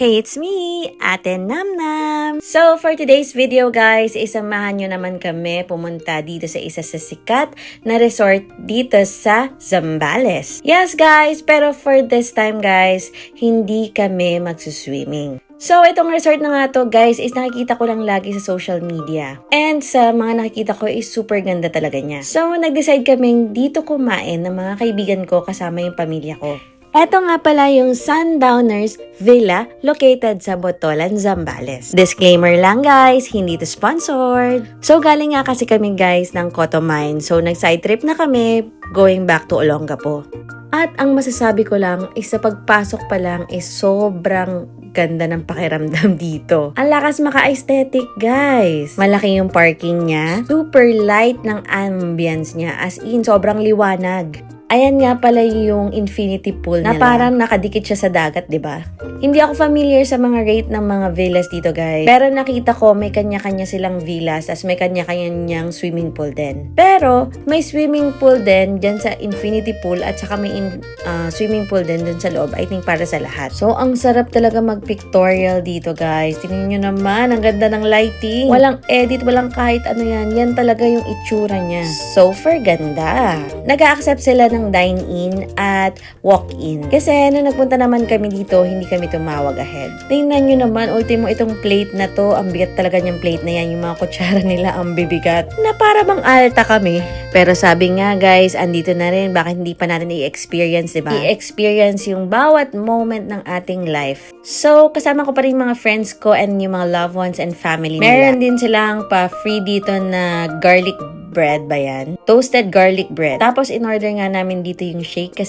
Hey, it's me, Ate Namnam! So, for today's video guys, isamahan nyo naman kami pumunta dito sa isa sa sikat na resort dito sa Zambales. Yes guys, pero for this time guys, hindi kami magsuswimming. So, itong resort na nga to guys is nakikita ko lang lagi sa social media. And sa mga nakikita ko is super ganda talaga niya. So, nag-decide kaming dito kumain ng mga kaibigan ko kasama yung pamilya ko. Ito nga pala yung Sundowners Villa located sa Botolan, Zambales. Disclaimer lang guys, hindi to sponsored. So galing nga kasi kami guys ng Cotomine. So nag-side trip na kami going back to Olongapo. At ang masasabi ko lang is sa pagpasok pa lang is sobrang ganda ng pakiramdam dito. Ang lakas maka-aesthetic guys. Malaki yung parking niya. Super light ng ambience niya. As in, sobrang liwanag. Ayan nga pala yung infinity pool nila. Na parang nakadikit siya sa dagat, di ba? Hindi ako familiar sa mga rate ng mga villas dito, guys. Pero nakita ko may kanya-kanya silang villas as may kanya-kanyang swimming pool din. Pero may swimming pool din dyan sa infinity pool at saka may swimming pool din dun sa loob. I think para sa lahat. So, ang sarap talaga mag-pictorial dito, guys. Tingnan nyo naman, ang ganda ng lighting. Walang edit, walang kahit ano yan. Yan talaga yung itsura niya. Super ganda. Nag-a-accept sila ng dine-in at walk-in. Kasi nung nagpunta naman kami dito, hindi kami tumawag ahead. Tingnan nyo naman, ultimo itong plate na to, ang bigat talaga niyang plate na yan, yung mga kutsara nila, ang bibigat. Na para bang alta kami. Pero sabi nga guys, andito na rin, bakit hindi pa natin i-experience, diba? I-experience yung bawat moment ng ating life. So, kasama ko pa rin mga friends ko and yung mga loved ones and family nila. Meron din silang pa-free dito na garlic bread ba yan? Toasted garlic bread. Tapos, in-order nga namin dito yung shake kasi